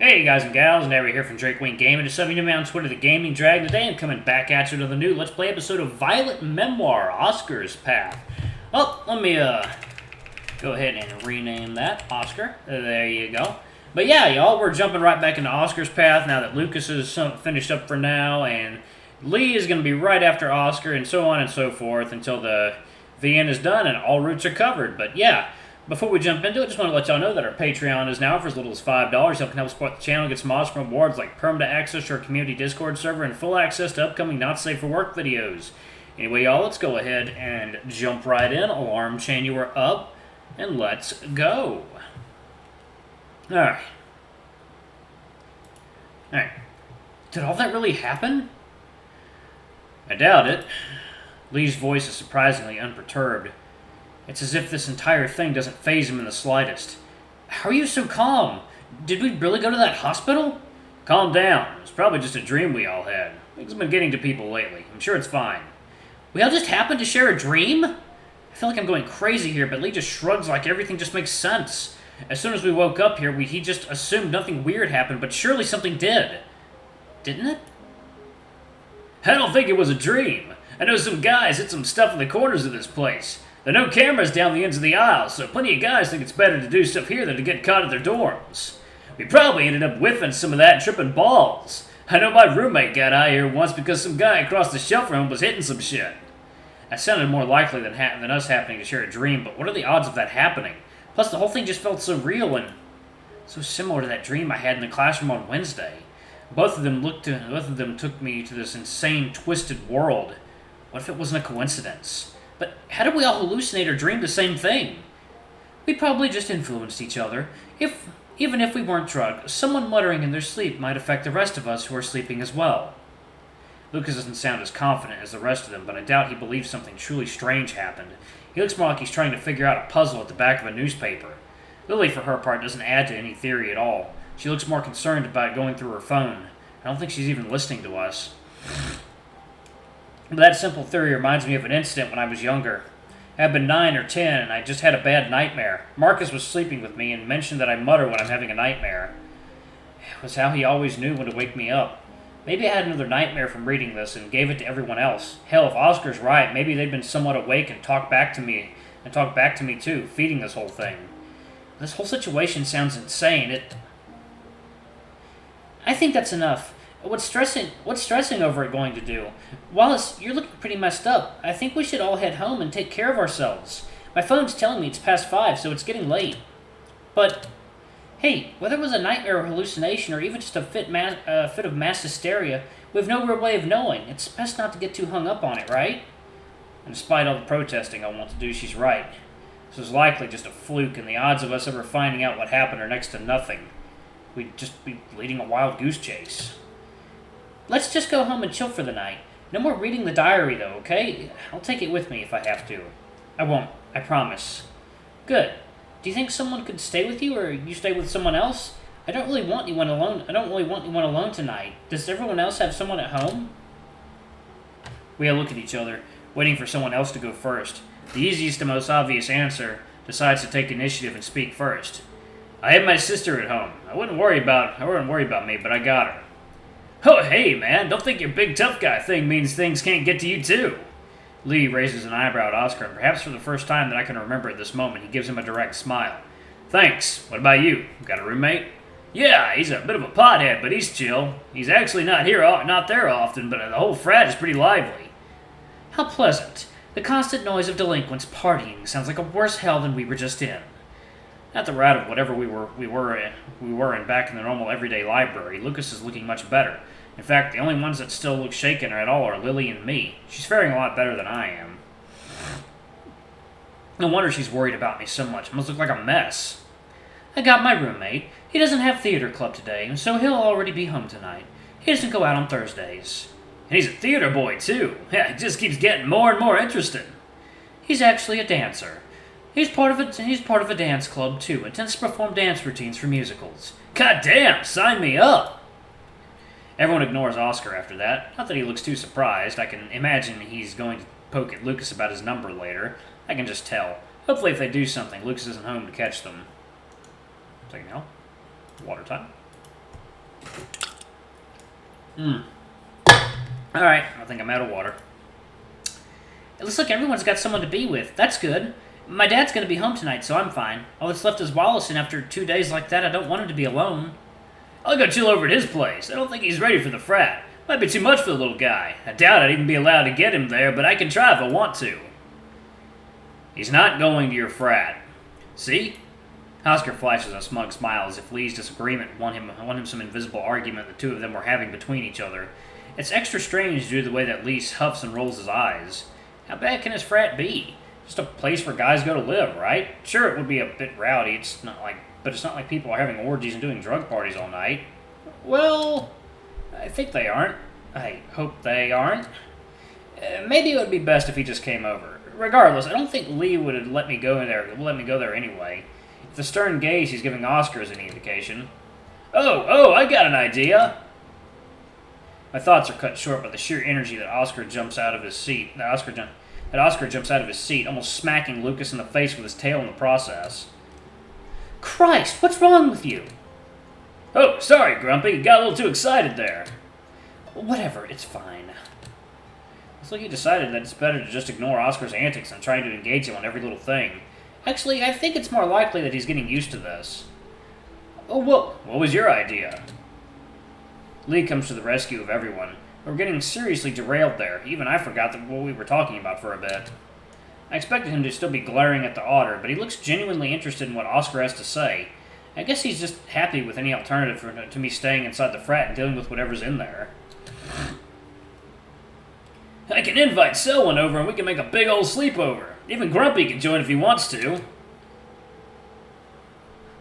Hey guys and gals, Nary here from Drake Wayne Gaming. Just subbing to me on Twitter, the Gaming Dragon. Today I'm coming back at you with a new Let's Play episode of Violet Memoir, Oscar's Path. Oh, let me go ahead and rename that, Oscar. There you go. But yeah, y'all, we're jumping right back into Oscar's Path now that Lucas is finished up for now, and Lee is going to be right after Oscar, and so on and so forth until the VN is done and all routes are covered. But yeah, before we jump into it, just want to let y'all know that our Patreon is now for as little as $5. Y'all can help support the channel, get some awesome rewards like permanent access to our community Discord server and full access to upcoming Not Safe for Work videos. Anyway, y'all, let's go ahead and jump right in. Alarm chain, you are up, and let's go. Alright. Alright. Did all that really happen? I doubt it. Lee's voice is surprisingly unperturbed. It's as if this entire thing doesn't faze him in the slightest. How are you so calm? Did we really go to that hospital? Calm down. It's probably just a dream we all had. Things have been getting to people lately. I'm sure it's fine. We all just happened to share a dream? I feel like I'm going crazy here, but Lee just shrugs like everything just makes sense. As soon as we woke up here, he just assumed nothing weird happened, but surely something did. Didn't it? I don't think it was a dream. I know some guys hid some stuff in the corners of this place. There are no cameras down the ends of the aisles, so plenty of guys think it's better to do stuff here than to get caught at their dorms. We probably ended up whiffing some of that and tripping balls. I know my roommate got out here once because some guy across the shelf from him was hitting some shit. That sounded more likely than us happening to share a dream, but what are the odds of that happening? Plus, the whole thing just felt so real and so similar to that dream I had in the classroom on Wednesday. Both of them took me to this insane, twisted world. What if it wasn't a coincidence? But how did we all hallucinate or dream the same thing? We probably just influenced each other. Even if we weren't drugged, someone muttering in their sleep might affect the rest of us who are sleeping as well. Lucas doesn't sound as confident as the rest of them, but I doubt he believes something truly strange happened. He looks more like he's trying to figure out a puzzle at the back of a newspaper. Lily, for her part, doesn't add to any theory at all. She looks more concerned about going through her phone. I don't think she's even listening to us. But that simple theory reminds me of an incident when I was younger. I had been 9 or 10, and I just had a bad nightmare. Marcus was sleeping with me and mentioned that I mutter when I'm having a nightmare. It was how he always knew when to wake me up. Maybe I had another nightmare from reading this and gave it to everyone else. Hell, if Oscar's right, maybe they'd been somewhat awake and talked back to me too, feeding this whole thing. This whole situation sounds insane. I think that's enough. What's stressing over it going to do? Wallace, you're looking pretty messed up. I think we should all head home and take care of ourselves. My phone's telling me it's past 5, so it's getting late. But, hey, whether it was a nightmare or hallucination or even just a fit of mass hysteria, we have no real way of knowing. It's best not to get too hung up on it, right? And despite all the protesting I want to do, she's right. This is likely just a fluke, and the odds of us ever finding out what happened are next to nothing. We'd just be leading a wild goose chase. Let's just go home and chill for the night. No more reading the diary, though, okay? I'll take it with me if I have to. I won't. I promise. Good. Do you think someone could stay with you, or you stay with someone else? I don't really want anyone alone tonight. Does everyone else have someone at home? We all look at each other, waiting for someone else to go first. The easiest and most obvious answer decides to take initiative and speak first. I have my sister at home. I wouldn't worry about me, but I got her. Oh, hey, man, don't think your big tough guy thing means things can't get to you, too. Lee raises an eyebrow at Oscar, and perhaps for the first time that I can remember at this moment, he gives him a direct smile. Thanks. What about you? Got a roommate? Yeah, he's a bit of a pothead, but he's chill. He's actually not there often, but the whole frat is pretty lively. How pleasant. The constant noise of delinquents partying sounds like a worse hell than we were just in. At the route of whatever we were in back in the normal everyday library, Lucas is looking much better. In fact, the only ones that still look shaken at all are Lily and me. She's faring a lot better than I am. No wonder she's worried about me so much. I must look like a mess. I got my roommate. He doesn't have theater club today, and so he'll already be home tonight. He doesn't go out on Thursdays. And he's a theater boy, too. Yeah, it just keeps getting more and more interesting. He's actually a dancer. He's part of a dance club, too, and tends to perform dance routines for musicals. God damn, sign me up! Everyone ignores Oscar after that. Not that he looks too surprised. I can imagine he's going to poke at Lucas about his number later. I can just tell. Hopefully if they do something, Lucas isn't home to catch them. Taking out. Water time. Alright, I think I'm out of water. It looks like everyone's got someone to be with. That's good. My dad's going to be home tonight, so I'm fine. All that's left is Wallace, and after 2 days like that, I don't want him to be alone. I'll go chill over at his place. I don't think he's ready for the frat. Might be too much for the little guy. I doubt I'd even be allowed to get him there, but I can try if I want to. He's not going to your frat. See? Oscar flashes a smug smile as if Lee's disagreement won him some invisible argument the two of them were having between each other. It's extra strange due to the way that Lee huffs and rolls his eyes. How bad can his frat be? Just a place where guys go to live, right? Sure, it would be a bit rowdy. But it's not like people are having orgies and doing drug parties all night. Well, I think they aren't. I hope they aren't. Maybe it would be best if he just came over. Regardless, I don't think Lee would have let me go there anyway. If the stern gaze he's giving Oscar is any indication. Oh, I got an idea. My thoughts are cut short by the sheer energy that Oscar jumps out of his seat. Oscar jumps out of his seat, almost smacking Lucas in the face with his tail in the process. Christ, what's wrong with you? Oh, sorry, Grumpy. Got a little too excited there. Whatever, it's fine. Looks like he decided that it's better to just ignore Oscar's antics than trying to engage him on every little thing. Actually, I think it's more likely that he's getting used to this. Oh, what was your idea? Lee comes to the rescue of everyone. We're getting seriously derailed there. Even I forgot what we were talking about for a bit. I expected him to still be glaring at the Otter, but he looks genuinely interested in what Oscar has to say. I guess he's just happy with any alternative to me staying inside the frat and dealing with whatever's in there. I can invite Selwyn over and we can make a big old sleepover. Even Grumpy can join if he wants to.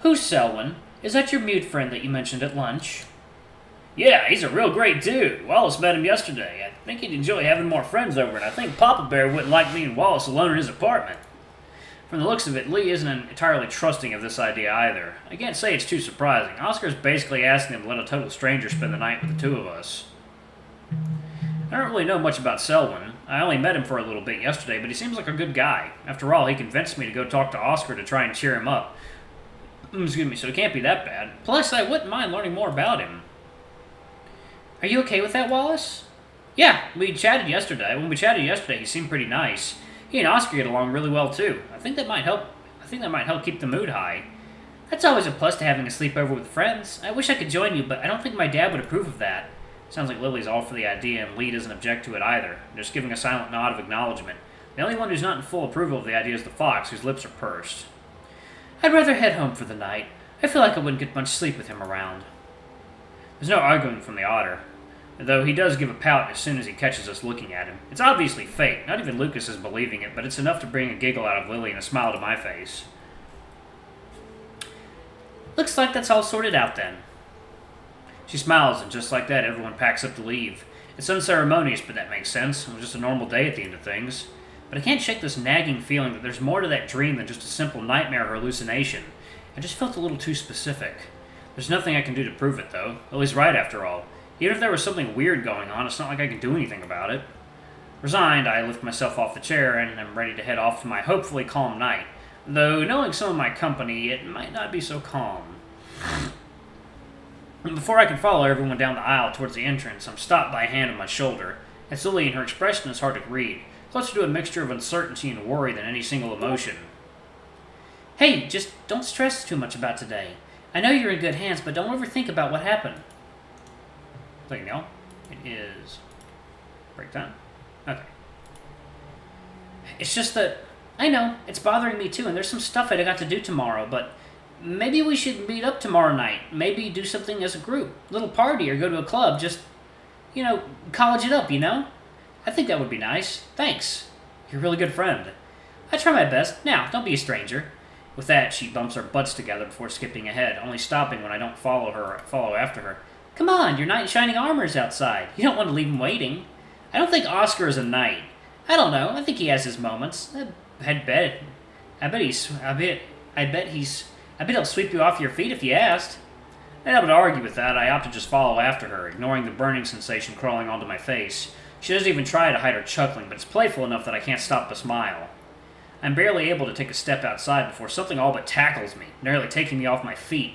Who's Selwyn? Is that your mute friend that you mentioned at lunch? Yeah, he's a real great dude. Wallace met him yesterday. I think he'd enjoy having more friends over, and I think Papa Bear wouldn't like me and Wallace alone in his apartment. From the looks of it, Lee isn't entirely trusting of this idea either. I can't say it's too surprising. Oscar's basically asking him to let a total stranger spend the night with the two of us. I don't really know much about Selwyn. I only met him for a little bit yesterday, but he seems like a good guy. After all, he convinced me to go talk to Oscar to try and cheer him up. Excuse me, so it can't be that bad. Plus, I wouldn't mind learning more about him. Are you okay with that, Wallace? Yeah, we chatted yesterday. When we chatted yesterday, he seemed pretty nice. He and Oscar get along really well, too. I think that might help keep the mood high. That's always a plus to having a sleepover with friends. I wish I could join you, but I don't think my dad would approve of that. Sounds like Lily's all for the idea, and Lee doesn't object to it either, just giving a silent nod of acknowledgement. The only one who's not in full approval of the idea is the fox, whose lips are pursed. I'd rather head home for the night. I feel like I wouldn't get much sleep with him around. There's no arguing from the Otter, though he does give a pout as soon as he catches us looking at him. It's obviously fake. Not even Lucas is believing it, but it's enough to bring a giggle out of Lily and a smile to my face. Looks like that's all sorted out then. She smiles, and just like that, everyone packs up to leave. It's unceremonious, but that makes sense. It was just a normal day at the end of things. But I can't shake this nagging feeling that there's more to that dream than just a simple nightmare or hallucination. I just felt a little too specific. There's nothing I can do to prove it, though. Lily's right, after all. Even if there was something weird going on, it's not like I can do anything about it. Resigned, I lift myself off the chair and am ready to head off to my hopefully calm night. Though, knowing some of my company, it might not be so calm. Before I can follow everyone down the aisle towards the entrance, I'm stopped by a hand on my shoulder. It's Lily, and her expression is hard to read, closer to a mixture of uncertainty and worry than any single emotion. Hey, just don't stress too much about today. I know you're in good hands, but don't overthink about what happened. Like, no, it is break time. Okay. It's just that, I know, it's bothering me too, and there's some stuff I got to do tomorrow, but maybe we should meet up tomorrow night. Maybe do something as a group. Little party or go to a club. Just, college it up, I think that would be nice. Thanks. You're a really good friend. I try my best. Now, don't be a stranger. With that, she bumps our butts together before skipping ahead, only stopping when I don't follow after her. Come on, your knight in shining armor is outside. You don't want to leave him waiting. I don't think Oscar is a knight. I don't know. I think he has his moments. I bet he'll sweep you off your feet if you asked. Unable to argue with that, I opt to just follow after her, ignoring the burning sensation crawling onto my face. She doesn't even try to hide her chuckling, but it's playful enough that I can't stop but smile. I'm barely able to take a step outside before something all but tackles me, nearly taking me off my feet.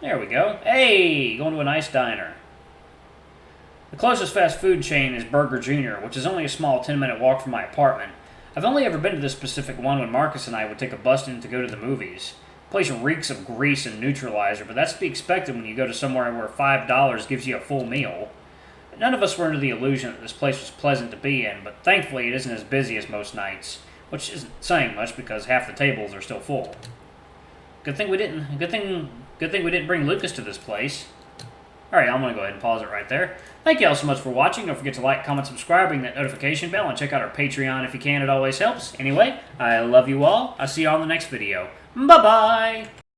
There we go. Hey, going to a nice diner. The closest fast food chain is Burger Jr., which is only a small 10-minute walk from my apartment. I've only ever been to this specific one when Marcus and I would take a bus in to go to the movies. The place reeks of grease and neutralizer, but that's to be expected when you go to somewhere where $5 gives you a full meal. None of us were under the illusion that this place was pleasant to be in, but thankfully it isn't as busy as most nights, which isn't saying much because half the tables are still full. Good thing we didn't bring Lucas to this place. Alright, I'm going to go ahead and pause it right there. Thank you all so much for watching. Don't forget to like, comment, subscribe, ring that notification bell, and check out our Patreon if you can. It always helps. Anyway, I love you all. I'll see you all in the next video. Bye-bye!